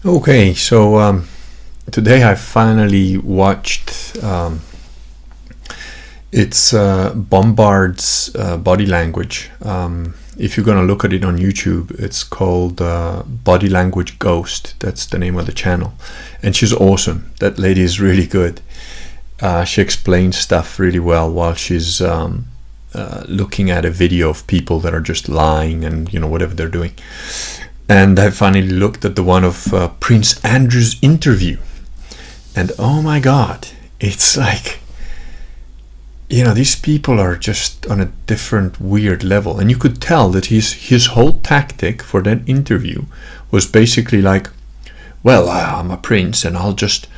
Okay, so today I finally watched it's Bombard's body language. If you're gonna look at it on YouTube, it's called Body Language Ghost. That's the name of the channel, and she's awesome. That lady is really good. She explains stuff really well while she's looking at a video of people that are just lying and whatever they're doing. And I finally looked at the one of Prince Andrew's interview, and oh my god, it's like, these people are just on a different weird level. And you could tell that his whole tactic for that interview was basically like, well, I'm a prince and I'll just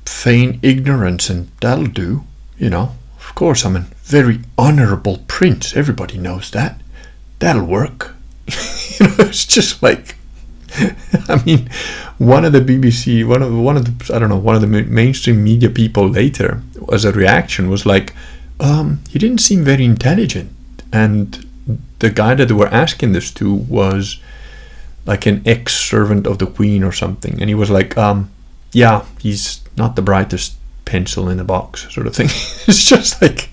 feign ignorance and that'll do. Of course I'm a very honorable prince, everybody knows that, that'll work. It's just like, I mean, one of the BBC, one of the mainstream media people later, as a reaction, was like, he didn't seem very intelligent. And the guy that they were asking this to was like an ex-servant of the Queen or something, and he was like, yeah, he's not the brightest pencil in the box, sort of thing. It's just like.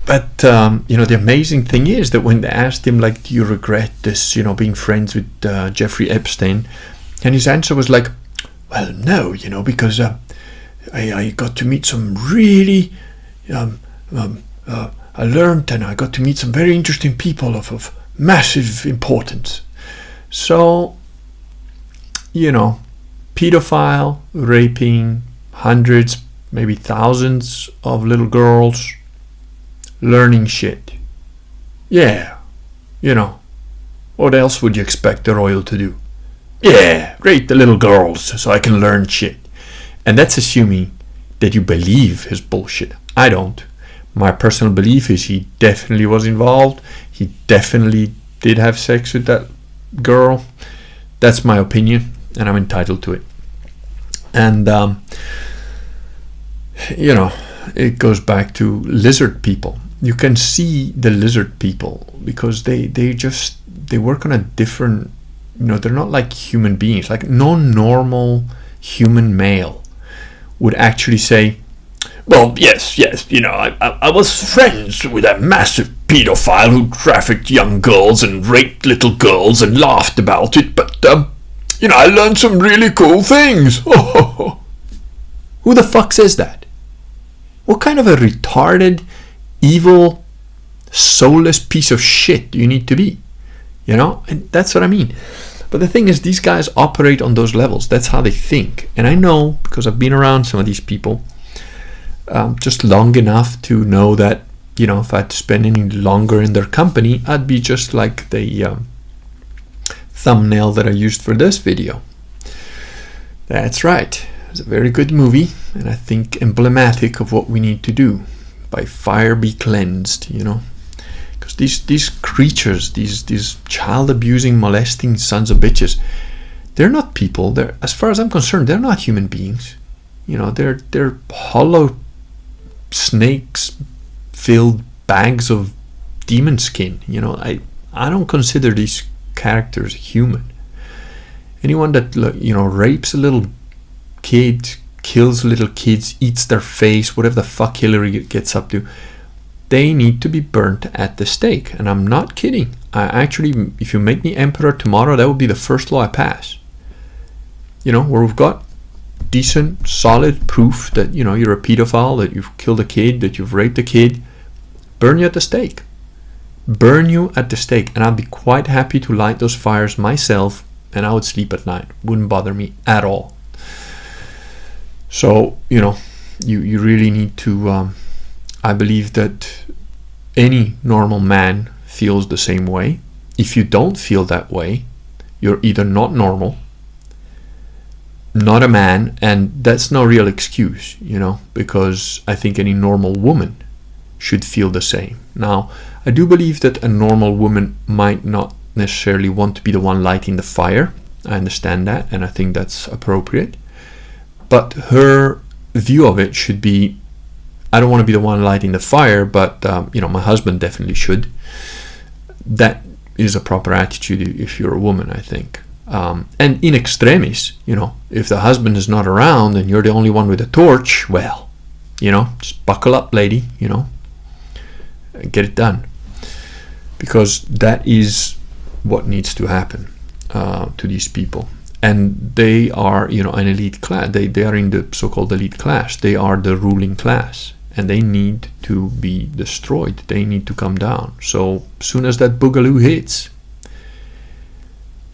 But the amazing thing is that when they asked him, like, do you regret this, being friends with Jeffrey Epstein, and his answer was like, well, no, because I got to meet some really I learned and I got to meet some very interesting people of massive importance. So, pedophile, raping hundreds, maybe thousands of little girls, learning shit. Yeah, what else would you expect the royal to do? Yeah, rape the little girls so I can learn shit. And that's assuming that you believe his bullshit. I don't. My personal belief is he definitely was involved. He definitely did have sex with that girl. That's my opinion, and I'm entitled to it. And it goes back to lizard people. You can see the lizard people because they work on a different, they're not like human beings. Like, no normal human male would actually say, well, yes, I was friends with a massive pedophile who trafficked young girls and raped little girls and laughed about it, but I learned some really cool things. Who the fuck says that? What kind of a retarded, evil, soulless piece of shit do you need to be? And that's what I mean. But the thing is, these guys operate on those levels. That's how they think. And I know, because I've been around some of these people just long enough to know that, if I had to spend any longer in their company, I'd be just like the thumbnail that I used for this video. That's right. It's a very good movie, and I think emblematic of what we need to do. By fire be cleansed, because these creatures, these child abusing, molesting sons of bitches, they're not people. They're, as far as I'm concerned, they're not human beings. They're hollow snakes filled bags of demon skin. I don't consider these characters human. Anyone that rapes a little kid, kills little kids, eats their face, whatever the fuck Hillary gets up to, they need to be burnt at the stake. And I'm not kidding. I actually, if you make me emperor tomorrow, that would be the first law I pass. Where we've got decent, solid proof that, you're a pedophile, that you've killed a kid, that you've raped a kid. Burn you at the stake. Burn you at the stake. And I'd be quite happy to light those fires myself, and I would sleep at night. Wouldn't bother me at all. So, you really need to, I believe that any normal man feels the same way. If you don't feel that way, you're either not normal, not a man, and that's no real excuse, because I think any normal woman should feel the same. Now, I do believe that a normal woman might not necessarily want to be the one lighting the fire. I understand that, and I think that's appropriate. But her view of it should be, I don't want to be the one lighting the fire, but my husband definitely should. That is a proper attitude if you're a woman, I think. And in extremis, if the husband is not around and you're the only one with a torch, well, just buckle up, lady, and get it done. Because that is what needs to happen to these people. And they are, an elite class. They are in the so-called elite class. They are the ruling class. And they need to be destroyed. They need to come down. So soon as that boogaloo hits,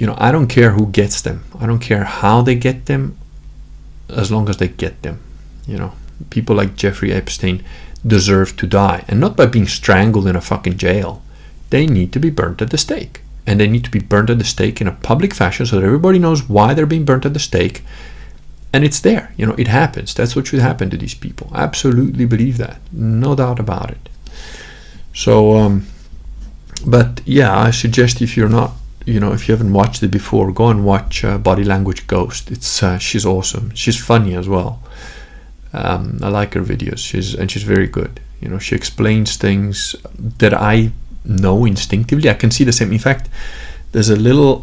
I don't care who gets them. I don't care how they get them, as long as they get them. People like Jeffrey Epstein deserve to die. And not by being strangled in a fucking jail. They need to be burnt at the stake. And they need to be burnt at the stake in a public fashion so that everybody knows why they're being burnt at the stake. And it's there. It happens. That's what should happen to these people. I absolutely believe that. No doubt about it. So, but yeah, I suggest if you're not, if you haven't watched it before, go and watch Body Language Ghost. She's awesome. She's funny as well. I like her videos. She's very good. She explains things that I know instinctively. I can see the same. In fact, there's a little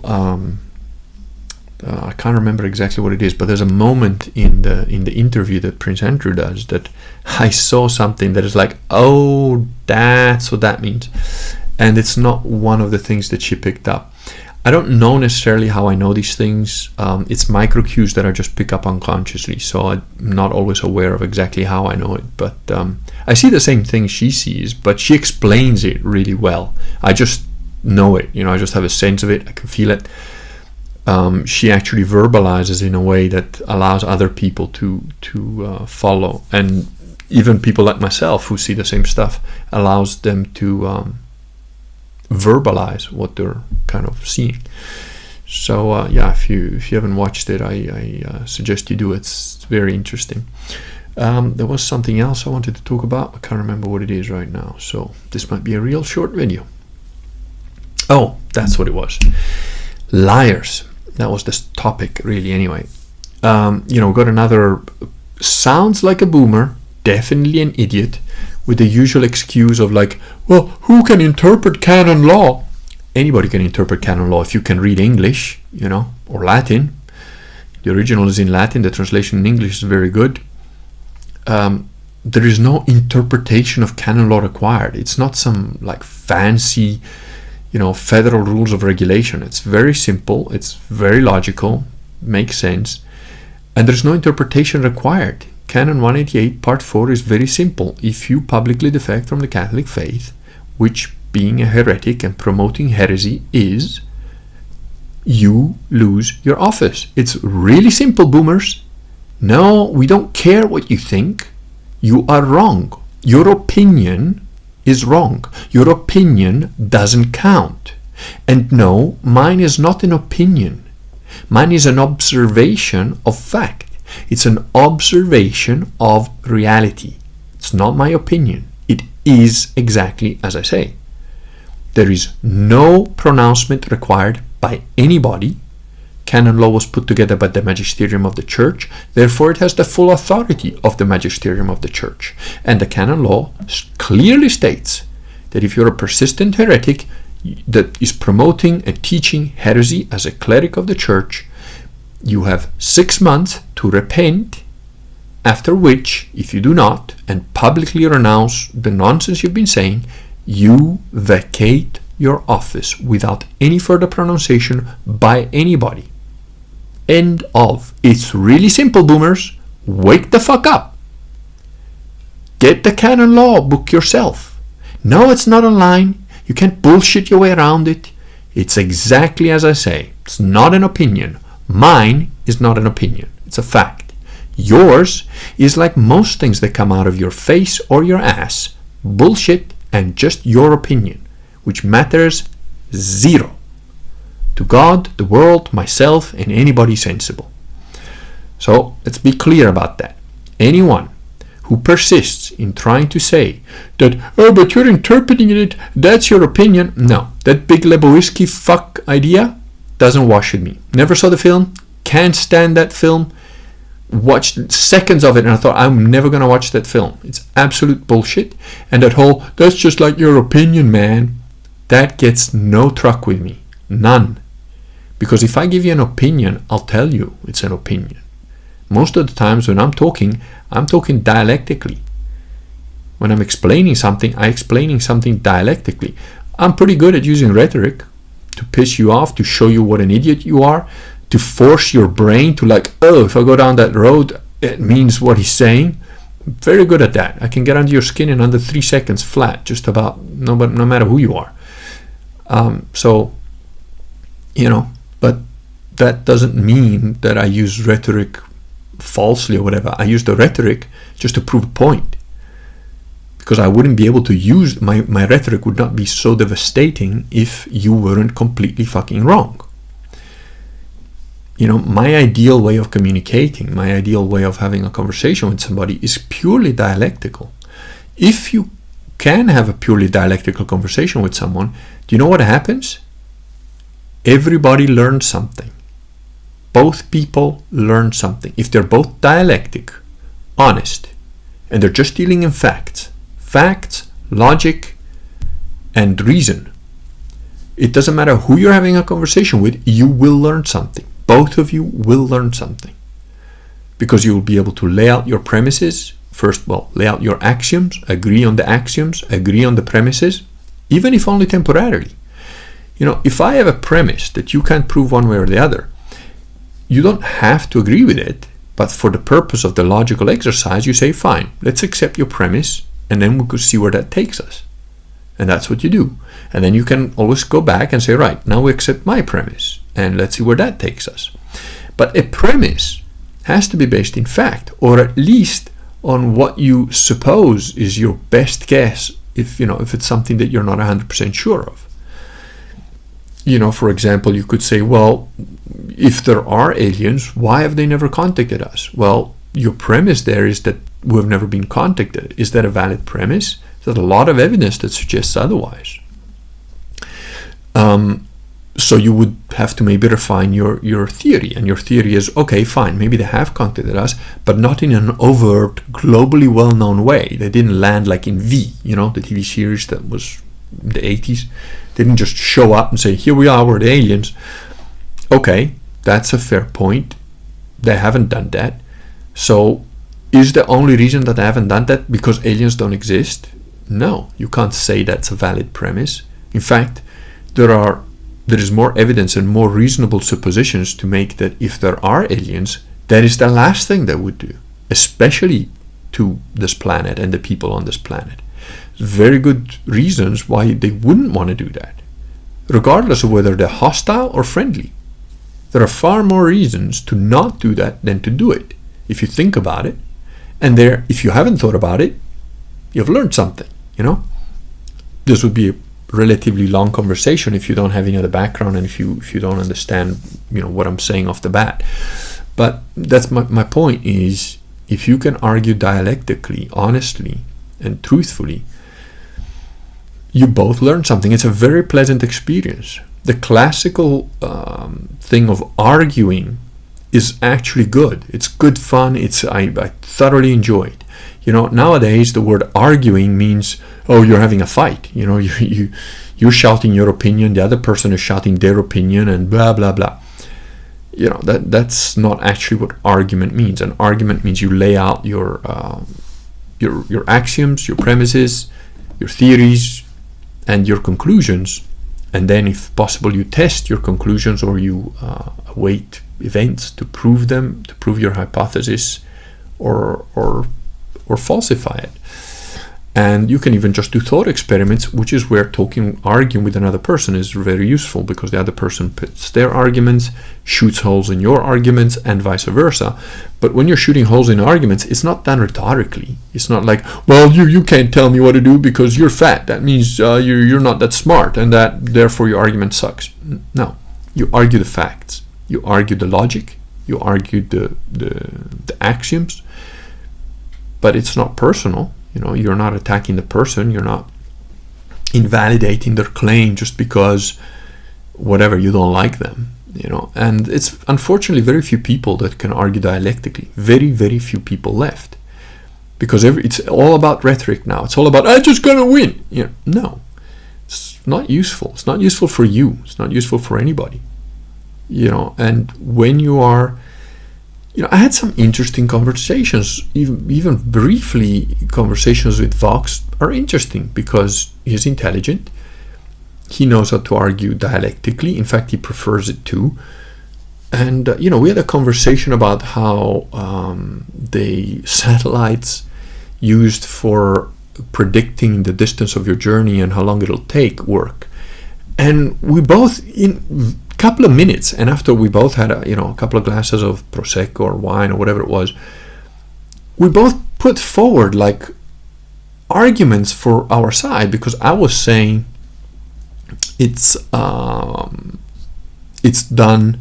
I can't remember exactly what it is, but there's a moment in the interview that Prince Andrew does that I saw something that is like, oh, that's what that means. And it's not one of the things that she picked up. I don't know necessarily how I know these things. It's micro cues that I just pick up unconsciously, so I'm not always aware of exactly how I know it. But I see the same thing she sees, but she explains it really well. I just know it. I just have a sense of it. I can feel it. She actually verbalizes in a way that allows other people to follow, and even people like myself who see the same stuff, allows them to verbalize what they're kind of seeing. So yeah, if you haven't watched it, I suggest you do. It's very interesting. There was something else I wanted to talk about. I can't remember what it is right now, so this might be a real short video. Oh, that's what it was. Liars. That was this topic, really, anyway. Got another, sounds like a boomer, definitely an idiot, with the usual excuse of like, well, who can interpret canon law? Anybody can interpret canon law if you can read English, or Latin. The original is in Latin, the translation in English is very good. There is no interpretation of canon law required. It's not some like fancy, federal rules of regulation. It's very simple, it's very logical, makes sense, and there's no interpretation required. Canon 188 Part 4 is very simple. If you publicly defect from the Catholic faith, which being a heretic and promoting heresy is, you lose your office. It's really simple, boomers. No, we don't care what you think. You are wrong. Your opinion is wrong. Your opinion doesn't count. And no, mine is not an opinion. Mine is an observation of fact. It's an observation of reality. It's not my opinion. It is exactly as I say. There is no pronouncement required by anybody. Canon law was put together by the magisterium of the church, therefore it has the full authority of the magisterium of the church. And the canon law clearly states that if you're a persistent heretic that is promoting and teaching heresy as a cleric of the church, you have 6 months to repent, after which, if you do not, and publicly renounce the nonsense you've been saying, you vacate your office without any further pronunciation by anybody. End of. It's really simple, boomers. Wake the fuck up. Get the canon law book yourself. No, it's not online. You can't bullshit your way around it. It's exactly as I say. It's not an opinion. Mine is not an opinion. It's a fact. Yours is like most things that come out of your face or your ass. Bullshit and just your opinion, which matters zero to God, the world, myself, and anybody sensible. So let's be clear about that. Anyone who persists in trying to say that, oh, but you're interpreting it, that's your opinion. No, that Big Lebowski fuck idea doesn't wash with me. Never saw the film, can't stand that film, watched seconds of it and I thought, I'm never going to watch that film. It's absolute bullshit. And that whole, that's just like your opinion, man. that gets no truck with me. None. Because if I give you an opinion, I'll tell you it's an opinion. Most of the times when I'm talking dialectically. When I'm explaining something, I'm explaining something dialectically. I'm pretty good at using rhetoric to piss you off, to show you what an idiot you are, to force your brain to like, oh, if I go down that road, it means what he's saying. I'm very good at that. I can get under your skin in under 3 seconds flat, just about, no matter who you are. So, you know, but that doesn't mean that I use rhetoric falsely or whatever. I use the rhetoric just to prove a point. Because I wouldn't be able to use, my rhetoric would not be so devastating if you weren't completely fucking wrong. You know, my ideal way of communicating, my ideal way of having a conversation with somebody is purely dialectical. If you can have a purely dialectical conversation with someone, do you know what happens? Everybody learns something. Both people learn something. If they're both dialectic, honest, and they're just dealing in facts, logic, and reason, it doesn't matter who you're having a conversation with, you will learn something. Both of you will learn something. Because you will be able to lay out your premises. First, well, lay out your axioms, agree on the axioms, agree on the premises, even if only temporarily. You know, if I have a premise that you can't prove one way or the other, you don't have to agree with it, but for the purpose of the logical exercise, you say, fine, let's accept your premise, and then we could see where that takes us. And that's what you do. And then you can always go back and say, right, now we accept my premise, and let's see where that takes us. But a premise has to be based in fact, or at least on what you suppose is your best guess, if it's something that you're not 100% sure of. You know, for example, you could say, well, if there are aliens, why have they never contacted us? Well, your premise there is that we've never been contacted. Is that a valid premise? There's a lot of evidence that suggests otherwise. So you would have to maybe refine your theory. And your theory is, okay, fine, maybe they have contacted us, but not in an overt, globally well-known way. They didn't land like in V, the TV series that was in the 80s. They didn't just show up and say, here we are, we're the aliens. Okay, that's a fair point. They haven't done that. So is the only reason that they haven't done that because aliens don't exist? No, you can't say that's a valid premise. In fact, there is more evidence and more reasonable suppositions to make that if there are aliens, that is the last thing they would do, especially to this planet and the people on this planet. Very good reasons why they wouldn't want to do that, regardless of whether they're hostile or friendly. There are far more reasons to not do that than to do it, if you think about it. And if you haven't thought about it, you've learned something, This would be a relatively long conversation if you don't have any other background and if you don't understand, what I'm saying off the bat. But that's my point is, if you can argue dialectically, honestly, and truthfully, you both learn something. It's a very pleasant experience. The classical thing of arguing is actually good. It's good fun. I thoroughly enjoy it. Nowadays the word arguing means, oh, you're having a fight. You're shouting your opinion, the other person is shouting their opinion, and blah blah blah. That's not actually what argument means. An argument means you lay out your axioms, your premises, your theories, and your conclusions, and then if possible you test your conclusions or you await events to prove them, to prove your hypothesis or falsify it. And you can even just do thought experiments, which is where arguing with another person is very useful, because the other person puts their arguments, shoots holes in your arguments, and vice versa. But when you're shooting holes in arguments, it's not done rhetorically. It's not like, well, you can't tell me what to do because you're fat. That means you're not that smart, and that therefore your argument sucks. No, you argue the facts. You argue the logic. You argue the axioms. But it's not personal. You're not attacking the person. You're not invalidating their claim just because whatever, you don't like them. And it's unfortunately very few people that can argue dialectically. Very, very few people left, because it's all about rhetoric now. It's all about, I'm just gonna win. No, it's not useful. It's not useful for you. It's not useful for anybody. And when you are, I had some interesting conversations, even briefly. Conversations with Vox are interesting because he's intelligent. He knows how to argue dialectically. In fact, he prefers it too. And, we had a conversation about how the satellites used for predicting the distance of your journey and how long it'll take work. And we both, in a couple of minutes, and after we both had a couple of glasses of Prosecco or wine or whatever it was, we both put forward like arguments for our side, because I was saying it's done.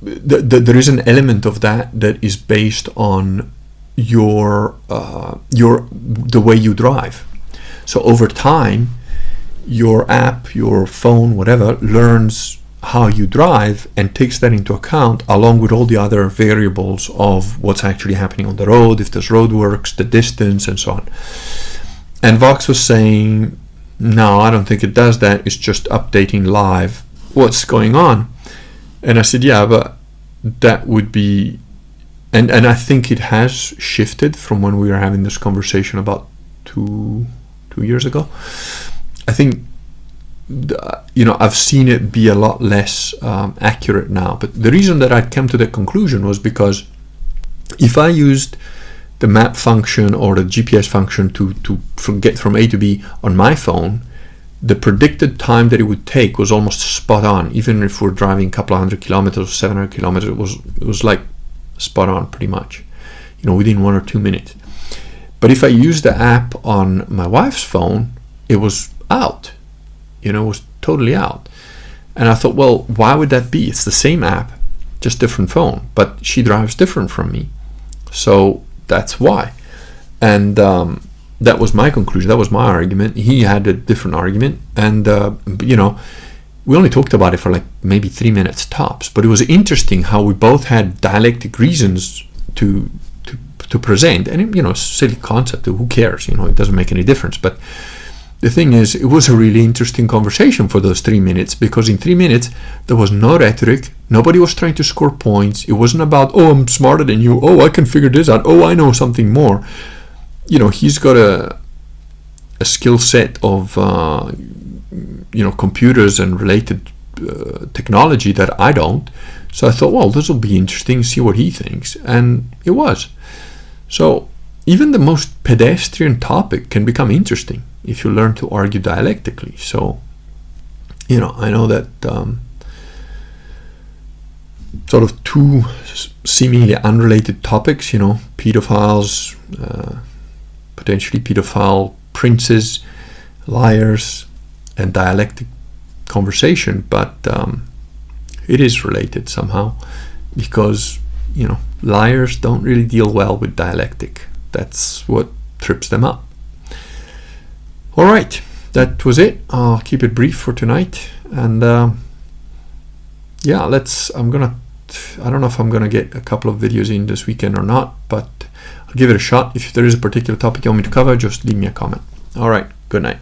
There is an element of that is based on the way you drive. So over time, your app, your phone, whatever, learns how you drive and takes that into account along with all the other variables of what's actually happening on the road, if there's roadworks, the distance, and so on. And Vox was saying, no, I don't think it does that. It's just updating live what's going on. And I said, yeah, but that would be, and I think it has shifted from when we were having this conversation about two years ago. I think, I've seen it be a lot less accurate now. But the reason that I came to that conclusion was because if I used the map function or the GPS function to get from A to B on my phone, the predicted time that it would take was almost spot on. Even if we're driving a couple of 100 kilometers, 700 kilometers, it was like spot on pretty much, within 1 or 2 minutes. But if I used the app on my wife's phone, it was out. It was totally out. And I thought, well, why would that be? It's the same app, just different phone, but she drives different from me. So that's why. And that was my conclusion. That was my argument. He had a different argument. And, we only talked about it for like maybe 3 minutes tops. But it was interesting how we both had dialectic reasons to present. And, silly concept. Who cares? It doesn't make any difference. But the thing is, it was a really interesting conversation for those 3 minutes, because in 3 minutes, there was no rhetoric. Nobody was trying to score points. It wasn't about, oh, I'm smarter than you. Oh, I can figure this out. Oh, I know something more. He's got a skill set of, computers and related technology that I don't. So I thought, well, this will be interesting, see what he thinks. And it was. So even the most pedestrian topic can become interesting if you learn to argue dialectically. So, I know that sort of two seemingly unrelated topics, pedophiles, potentially pedophile princes, liars, and dialectic conversation, but it is related somehow, because liars don't really deal well with dialectic. That's what trips them up. All right, that was it. I'll keep it brief for tonight, and I don't know if I'm gonna get a couple of videos in this weekend or not, but I'll give it a shot. If there is a particular topic you want me to cover, just leave me a comment. All right, good night.